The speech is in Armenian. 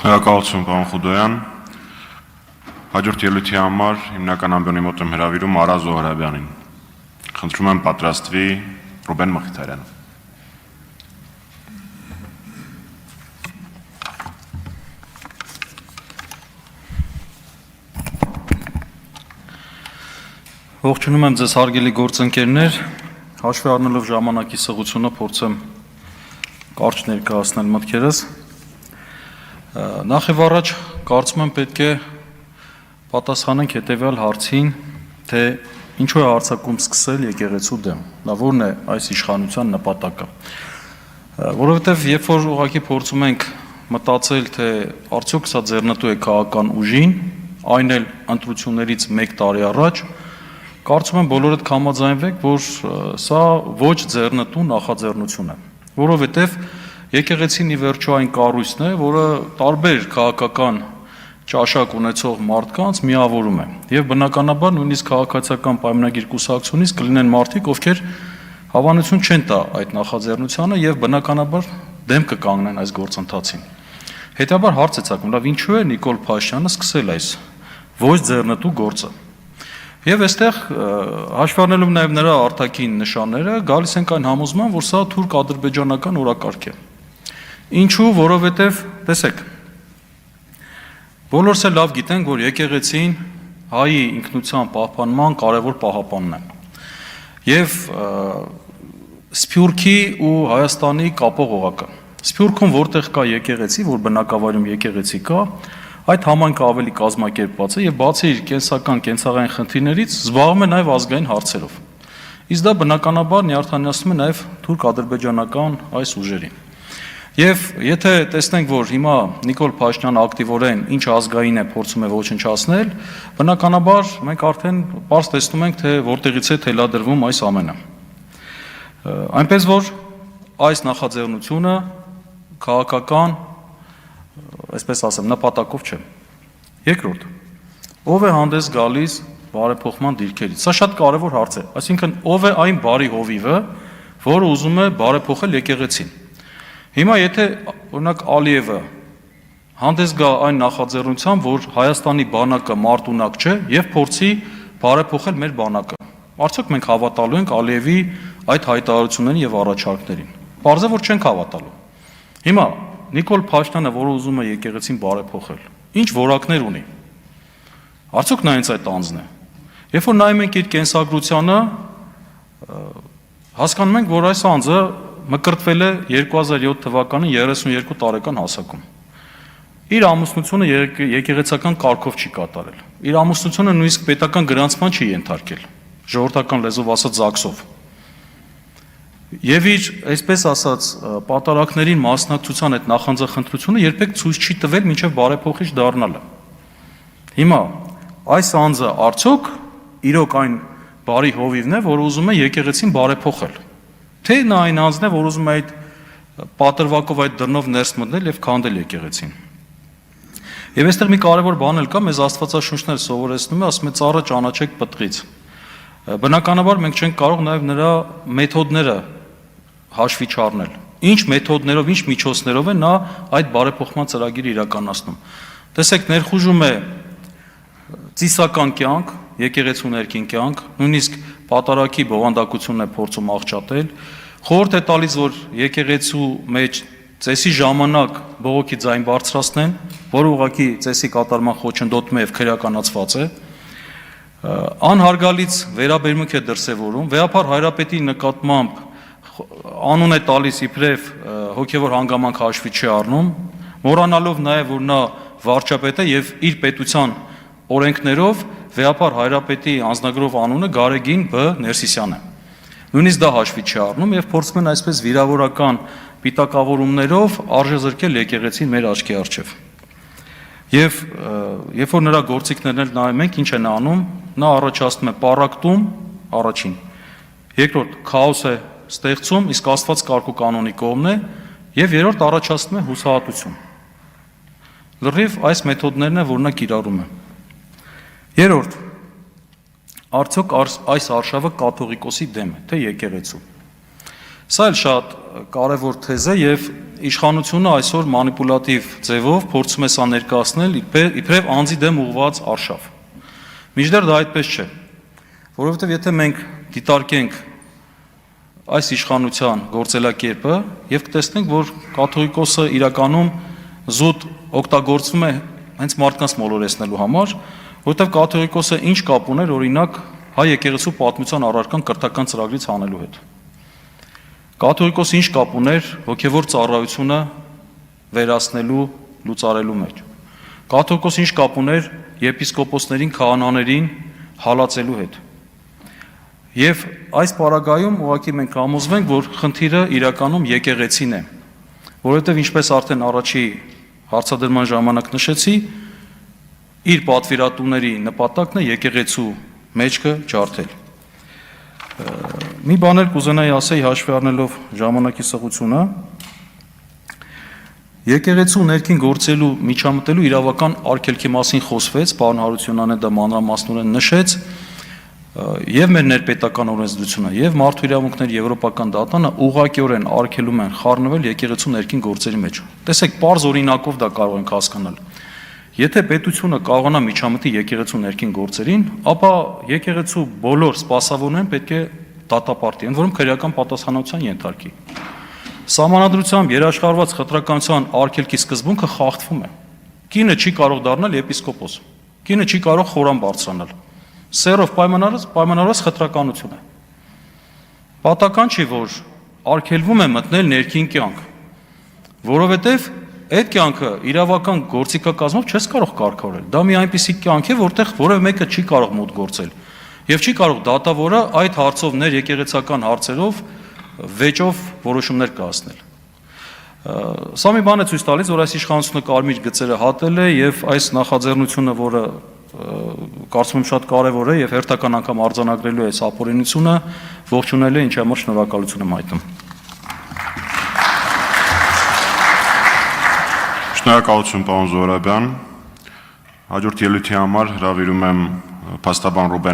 Շնորհակալություն, պարոն Խուդոյան։ Հաջորդ ելույթի համար հիմնական ամբիոնի մոտ եմ հրավիրում Արա Զոհրաբյանին։ Խնդրում եմ պատրաստվի Ռուբեն Մխիթարյանը։ Ողջունում եմ ձեզ հարգելի գործընկերներ, հաշվի առնելով ժամանակի սղությունը փորձեմ կարճ ներկայացնել մտքերս։ Նախ եւ առաջ կարծում եմ պետք է պատասխանենք հետեւյալ հարցին, թե ինչու է հարձակում սկսել եկեղեցու դեմ, դա որն է այս իշխանության նպատակը։ Որովհետեւ երբ որ ուղղակի փորձում ենք մտածել, թե արդյոք սա ձեռնտու է քաղաքական ուժին, այն էլ ընտրություններից 1 տարի առաջ, կարծում եմ բոլորդ կհամաձայնվեք, որ սա ոչ ձեռնտու նախաձեռնություն է, որովհետև եկեղեցին ի վերջո այն կառույցն է, որը տարբեր քաղաքական ճաշակ ունեցող մարդկանց միավորում է, եւ բնականաբար նույնիսկ քաղաքացիական պայմանագիր կուսակցությունից կլինեն մարդիկ, ովքեր հավանություն չեն տա այդ նախաձեռնությանը եւ բնականաբար դեմ կկանգնեն այս գործընթացին։ Հետաբար հարց է ցակում, լավ ինչու է Նիկոլ Փաշինյանը սկսել այս ոչ ձեռնտու գործը։ Եվ այստեղ հաշվի առնելով նաև նրա արտաքին նշանները, գալիս ենք այն համոզման, որ սա թուրք-ադրբեջանական օրակարգ է։ Ինչու, որովհետև, տեսեք, բոլորս էլ լավ գիտենք, որ եկեղեցին հայի ինքնության պահպանման կարևոր պահապանն է։ Եվ Սփյուռքի ու Հայաստանի կապող օղակը։ Սփյուռքում որտեղ կա եկեղեցի, որ բնակավայրում եկեղեցի կա, այդ համայնքը ավելի կազմակերպված է եւ բացի իր կենսական կենցաղային խնդիրներից զբաղվում է նաեւ ազգային հարցերով։ Իսկ դա բնականաբար նյարդայնացնում է նաեւ թուրք-ադրբեջանական այս ուժերին։ Եվ եթե տեսնենք, որ հիմա Նիկոլ Փաշինյանը ակտիվորեն ինչ ազգային է փորձում է ոչնչացնել, բնականաբար մենք արդեն պարզ տեսնում ենք, թե որտեղից է թելադրվում այս ամենը։ Այնպես որ այս նախաձեռնությունը քաղաքական այսպես ասեմ, նպատակով չէ։ Երկրորդ, ով է հանդես գալիս բարեփոխման դիրքերից։ Սա շատ կարևոր հարց է, այսինքն ով է այն բարի հովիվը, որը ուզում է բարեփոխել եկեղեցին։ Հիմա եթե օրինակ Ալիևը հանդես գա այն նախաձեռնությամբ, որ Հայաստանի բանակը մարտունակ չէ եւ փորձի բարեփոխել մեր բանակը, արդյոք մենք հավատալու ենք Ալիևի այդ հայտարարություններին եւ առաջարկներին։ Պարզ է, որ չենք հավատալու։ Հիմա Նիկոլ Փաշինյանը, որը ուզում է եկեղեցին բարեփոխել, ինչ որակներ ունի։ Արդյոք նա հենց այդ անձն է։ Երբ որ նայում ենք իր կենսագրությանը, հասկանում ենք, որ այս անձը մկրտվել է 2007 թվականին 32 տարեկան հասակում։ Իր ամուսնությունը եկեղեցական կարգով չի կատարել։ Իր ամուսնությունը նույնիսկ պետական գրանցման չի ենթարկել, ժողովրդական լեզվով ասած ԶԱԳՍ-ով։ Եվ իր, այսպես ասած, պատարակներին մասնակցության այդ նախանձախնդրությունը երբեք ցույց չի տվել մինչև բարեփոխիչ դառնալը։ Հիմա այս անձը արդյոք իրոք այն բարի հովիվն է, որ ուզում է եկեղեցին բարեփոխել։ Թե նա այն անձն է, որ ուզում է այդ պատրվակով այդ դռնով ներս մտնել եւ քանդել եկեղեցին։ Եվ այստեղ մի կարևոր բան էլ կա, մեզ Աստվածաշունչները սովորեցնում է, ասում է ծառը ճանաչեք պտղից։ Բնականաբար մենք չենք կարող նաեւ նրա մեթոդները հաշվի չառնել։ Ինչ մեթոդներով, ինչ միջոցներով է նա այդ բարեփոխման ծրագիրը իրականացնում։ Տեսեք, ներխուժում է ծիսական կյանք, եկեղեցու ներքին կյանք, նույնիսկ պատարակի բովանդակությունն է փորձում աղճատել, խորհուրդ է տալիս, որ եկեղեցու մեջ ծեսի ժամանակ բողոքի ձայն բարձրացնեն, որը ուղղակի ծեսի կատարման խոչընդոտում է եւ քրեականացված է։ Անհարգալից վերաբերմունք է դրսևորում, վեհապար հայրապետի նկատմամբ անուն է տալիս իբրև հոգևոր հանգամանք հաշվի չի առնում, մոռանալով նաև, որ նա վարչապետ է եւ իր պետության օրենքներով վեհապար հայրապետի անձնագրով անունը Գարեգին Բ. Ներսիսյան է։ Նույնիսկ դա հաշվի չի առնում եւ փորձում են այսպես վիրավորական պիտակավորումներով արժեզրկել եկեղեցին մեր աչքի առջև։ Եվ երբ որ նրա գործիքներն էլ նայում ենք, ինչ են անում, նա առաջացնում է պառակտում, առաջին։ Երկրորդ, քաոս է ստեղծում, իսկ Աստված կարգ ու կանոնի կողմն է, եւ երրորդ առաջացնում է հուսահատություն։ Լրիվ այս մեթոդներն է, որ նա կիրառում է։ Երրորդ, արդյոք այս արշավը կաթողիկոսի դեմ է, թե եկեղեցու։ Սա էլ շատ կարևոր թեզ է եւ իշխանությունը այսօր մանիպուլատիվ ձևով փորձում է սա ներկայացնել իբրև անձի դեմ ուղղված արշավ։ Մինչդեռ դա այդպես չէ, որովհետև եթե մենք դիտարկենք այս իշխանության գործելակերպը եւ կտեսնենք, որ կաթողիկոսը իրականում զուտ օգտագործվում է հենց մարդկանց մոլորեցնելու համար, որովհետև կաթողիկոսը ինչ կապ ուներ օրինակ հայ եկեղեցու պատմության առարկան կրթական ծրագրից հանելու հետ։ Կաթողիկոսը ինչ կապ ուներ հոգևոր ծառայությունը վերացնելու, լուծարելու մեջ։ Կաթողիկոսը ինչ կապ ուներ եպիսկոպոսներին, քահանաներին հալածելու հետ։ Եվ այս պարագայում ուղղակի մենք համոզվենք, որ խնդիրը իրականում եկեղեցին է, որովհետև ինչպես արդեն առաջի հարցադրման ժամանակ նշեցի, իր պատվիրատուների նպատակն է եկեղեցու մեջքը ջարդել։ Մի բան էլ կուզենայի ասեի հաշվի առնելով ժամանակի սղությունը, եկեղեցու ներքին գործելու միջամտելու իրավական արգելքի մասին խոսվեց, պարոն Հարությունյանն դա մանրամասնորեն նշեց, եւ մեր ներպետական օրենսդրությունը եւ մարդու իրավունքների եվրոպական դատանը ուղղակիորեն արգելում են խառնվել եկեղեցու ներքին գործերի մեջ։ Տեսեք, պարզ օրինակով դա կարող ենք հասկանալ։ Եթե պետությունը կարողանա միջամտի եկեղեցու ներքին գործերին, ապա եկեղեցու բոլոր սպասավորներն պետք է դատապարտի, ընդ որում քրեական պատասխանատվության ենթարկի։ Սահմանադրությամբ երաշխարված խտրականության արգելքի սկզբունքը խախտվում է։ Կինը չի կարող դառնալ եպիսկոպոս։ Կինը չի կարող խորան բարձրանալ։ Սերով պայմանավորված խտրականություն է։ Պատական չի, որ արգելվում է մտնել ներքին կյանք, որովհետև այդ կյանքը իրավական գործիքակազմով չես կարող կարգավորել։ Դա մի այնպիսի կյանք է, որտեղ որևէ մեկը չի կարող մոտ գործել եւ չի կարող դատավորը այդ հարցով ներեկեղեցական հարցերով վեճով որոշումներ կայացնել։ Սա մի բան է ցույց տալիս, որ այս իշխանությունը կարմիր գծերը հատել է եւ այս նախաձեռնությունը, որը կարծում եմ շատ կարևոր է եւ հերթական անգամ արձանագրելու է այս ապօրինությունը, ողջունել է, ինչի համար շնորհակալություն եմ հայտնում։ Շնորհակալություն, պարոն Զոհրաբյան։ Հաջորդ ելույթի համար հրավիրում եմ փաստաբան Ռուբեն